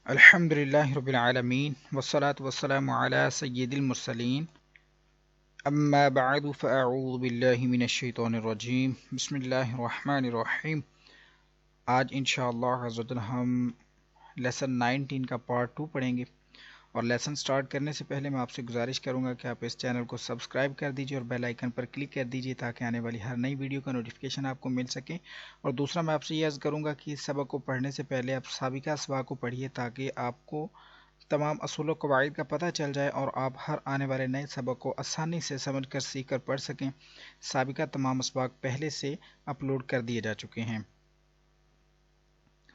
الحمدللہ رب العالمین والصلاة والسلام علی سید المرسلین اما بعد فاعوذ باللہ من الشیطان الرجیم بسم اللہ الرحمن الرحیم۔ آج انشاءاللہ حضرت ہم لیسن 19 کا پارٹ 2 پڑھیں گے، اور لیسن سٹارٹ کرنے سے پہلے میں آپ سے گزارش کروں گا کہ آپ اس چینل کو سبسکرائب کر دیجئے اور بیل آئیکن پر کلک کر دیجئے تاکہ آنے والی ہر نئی ویڈیو کا نوٹیفیکیشن آپ کو مل سکے۔ اور دوسرا میں آپ سے یہ عرض کروں گا کہ اس سبق کو پڑھنے سے پہلے آپ سابقہ اسباق کو پڑھیے تاکہ آپ کو تمام اصول و قواعد کا پتہ چل جائے اور آپ ہر آنے والے نئے سبق کو آسانی سے سمجھ کر سیکھ کر پڑھ سکیں۔ سابقہ تمام اسباق پہلے سے اپلوڈ کر دیے جا چکے ہیں۔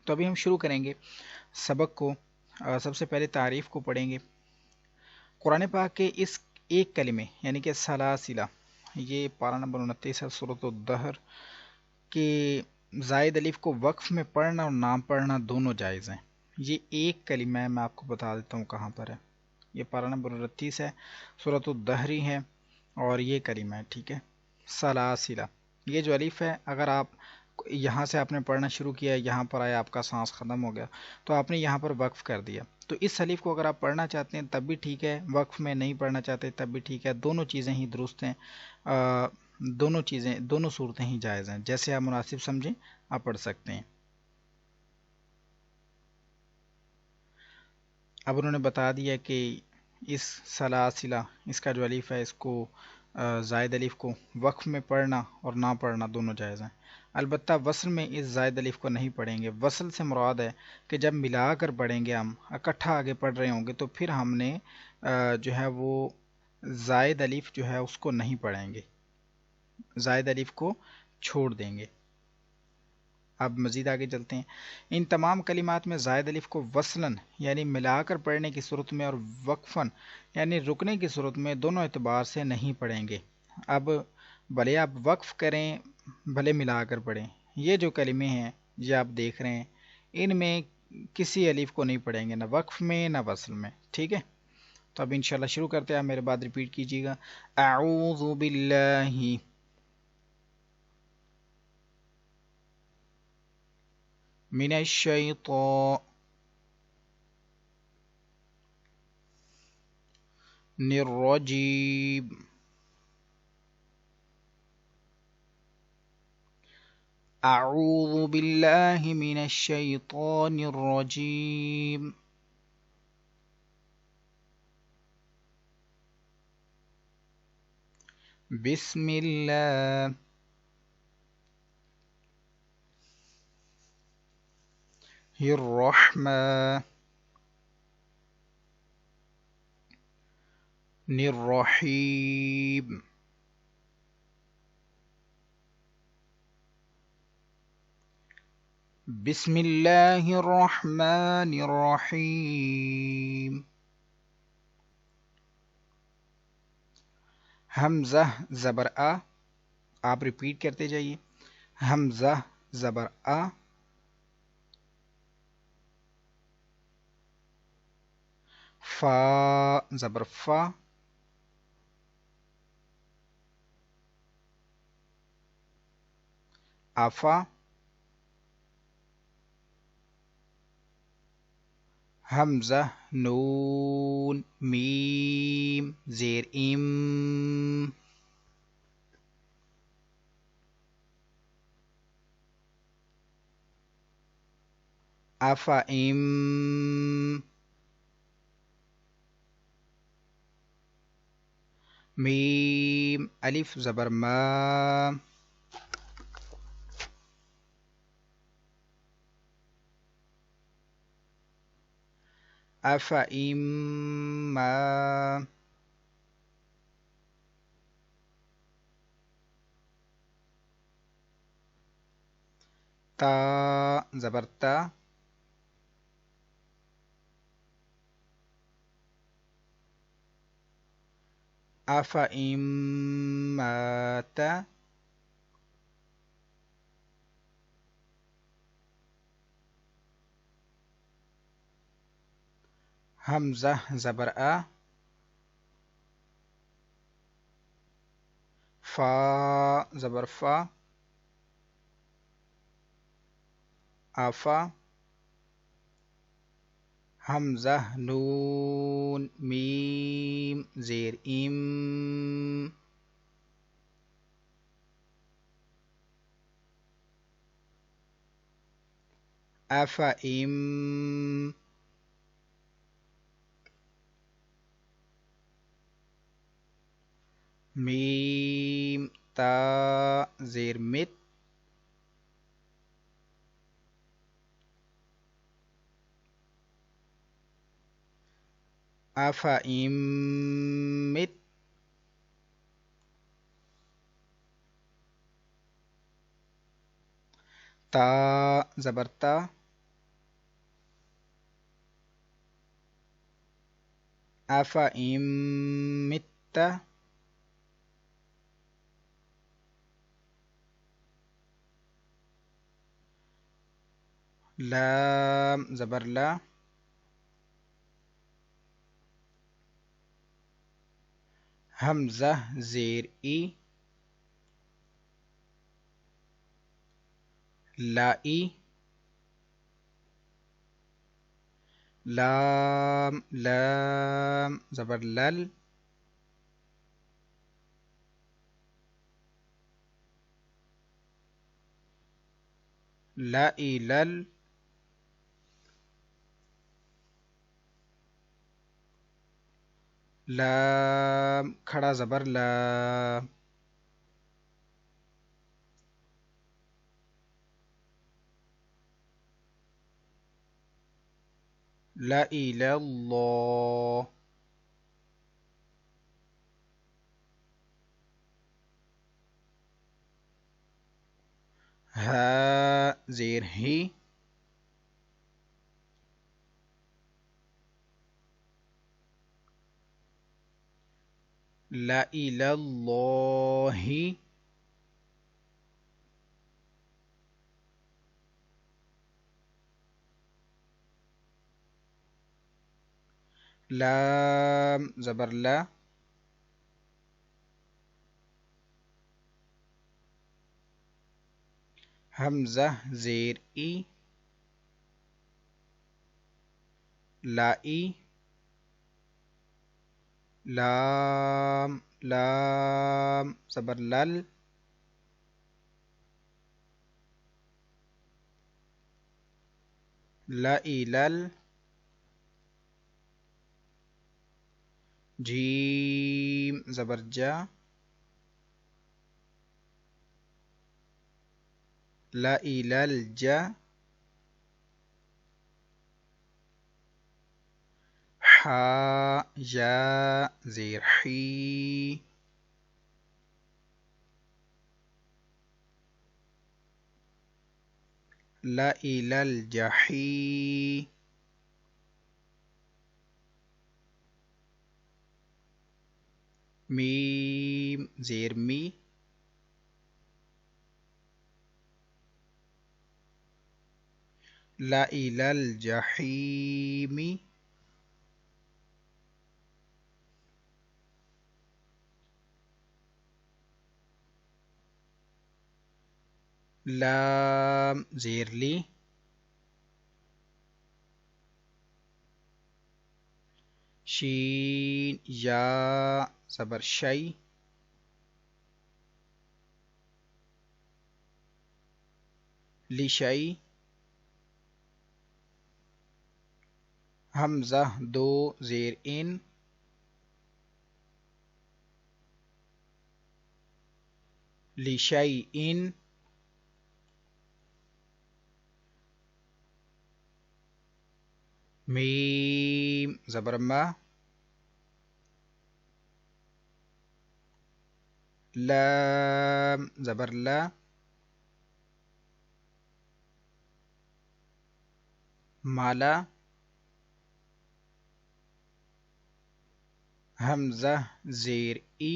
تو ابھی ہم شروع کریں گے سبق کو۔ سب سے پہلے تعریف کو پڑھیں گے۔ قرآن پاک کے اس ایک کلمے یعنی کہ سلاسلہ، یہ پارہ نمبر 29 ہے سورۃ الدہر کے زائد الف کو وقف میں پڑھنا اور نام پڑھنا دونوں جائز ہیں۔ یہ ایک کلمہ ہے، میں آپ کو بتا دیتا ہوں کہاں پر ہے۔ یہ پارہ نمبر 29 ہے، سورۃ الدہری ہے، اور یہ کلمہ ہے، ٹھیک ہے، سلاسلہ۔ یہ جو الف ہے، اگر آپ یہاں سے آپ نے پڑھنا شروع کیا، یہاں پر آیا، آپ کا سانس ختم ہو گیا، تو آپ نے یہاں پر وقف کر دیا۔ تو اس الف کو اگر آپ پڑھنا چاہتے ہیں تب بھی ٹھیک ہے، وقف میں نہیں پڑھنا چاہتے تب بھی ٹھیک ہے، دونوں چیزیں ہی درست ہیں۔ دونوں صورتیں ہی جائز ہیں، جیسے آپ مناسب سمجھیں آپ پڑھ سکتے ہیں۔ اب انہوں نے بتا دیا کہ اس سلاسلہ، اس کا جو الف ہے، اس کو زائد الف کو وقف میں پڑھنا اور نہ پڑھنا دونوں جائز ہیں۔ البتہ وصل میں اس زائد الف کو نہیں پڑھیں گے۔ وصل سے مراد ہے کہ جب ملا کر پڑھیں گے، ہم اکٹھا آگے پڑھ رہے ہوں گے، تو پھر ہم نے جو ہے وہ زائد الف جو ہے اس کو نہیں پڑھیں گے، زائد الف کو چھوڑ دیں گے۔ اب مزید آگے چلتے ہیں۔ ان تمام کلمات میں زائد الف کو وصلاً یعنی ملا کر پڑھنے کی صورت میں اور وقفاً یعنی رکنے کی صورت میں دونوں اعتبار سے نہیں پڑھیں گے۔ اب بھلے آپ وقف کریں بھلے ملا کر پڑھیں، یہ جو کلمے ہیں یہ آپ دیکھ رہے ہیں، ان میں کسی الف کو نہیں پڑھیں گے، نہ وقف میں نہ وصل میں، ٹھیک ہے۔ تو اب انشاءاللہ شروع کرتے ہیں، آپ میرے بعد ریپیٹ کیجیے گا۔ اعوذ باللہ من الشیطان الرجیم اعوذ باللہ من الشیطان الرجیم بسم اللہ الرحمن الرحیم بسم اللہ الرحمن الرحیم۔ حمزہ زبر آ، آپ ریپیٹ کرتے جائیے۔ حمزہ زبر آ، فا زبر فا، آفا، حمزہ نون میم زیر ام، آفا ام، میم الف زبر ما، آفا ام ما، تا زبر تا، آفا ام مات، حمزہ زبر آ، فا زبر فا، آفا، حمزہ نون میم زیر ام، افئم، میم تا زیر مت، افئم مت، تا زبر تا، افئم مت، لام زبر لا، حمزہ زیر ای، لائی، لام لام زبر لل، لائی لل، لام کھڑا زبر لا، لائی اللہ، ہا زیر ہی، لائی اللہ، لام زبر لا، حمزہ زیر ای، لائی، لام لام زبر لل، لائی لل، جیم زبر جا، لائی لل جا، حا یا زیر حی، لائی لل جحی، میم زیر می، لائی لل جحیم، لام زیر لی، شین یا زبر شی، لشی، حمزہ دو زیر ان، لشی ان، میم زبر ما، لام زبر لا، مالا، حمزہ زیر ای،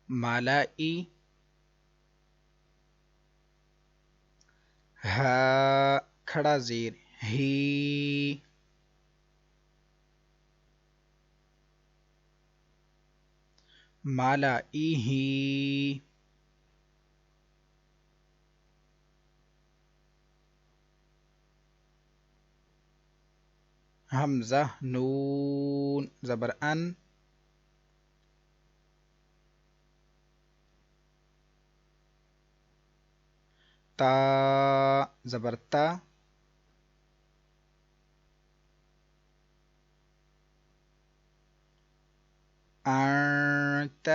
مالائی، ہا کھڑا زیر ہی، مالائی ہی، حمزہ نون زبر ان، تا زبر تا، انت،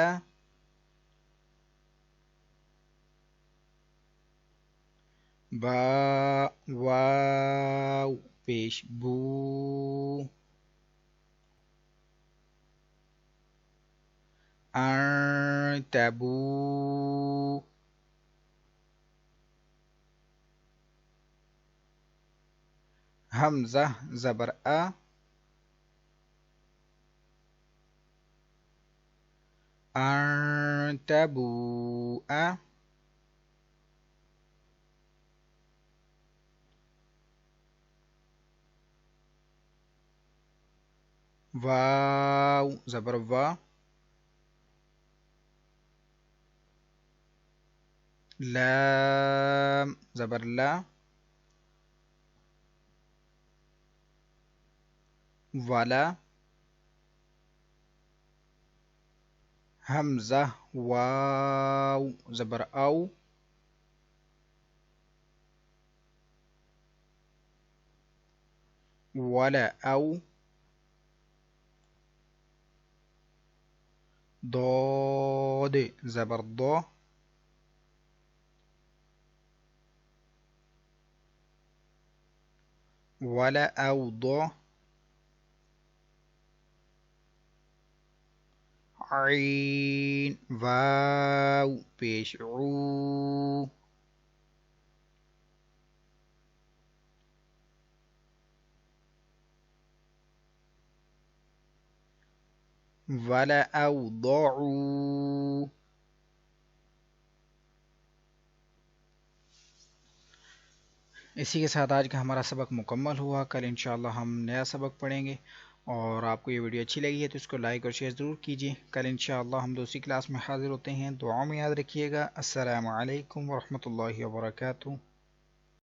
با واو پیش بو، ارتبو، حمزہ زبر آ، ارتبو آ، واو زبر وا، لام زبر لا، ولا، حمزہ واو زبر او، ولا او، ضاد زبر ضو، ولا او ضو، عين واو پیش عو، ولا او ضعو. اسی کے ساتھ آج کا ہمارا سبق مکمل ہوا. کل انشاءاللہ ہم نیا سبق پڑھیں گے، اور آپ کو یہ ویڈیو اچھی لگی ہے تو اس کو لائک اور شیئر ضرور کیجیے. کل انشاءاللہ ہم دوسری کلاس میں حاضر ہوتے ہیں. دعاؤں میں یاد رکھیے گا. السلام علیکم ورحمۃ اللہ وبرکاتہ.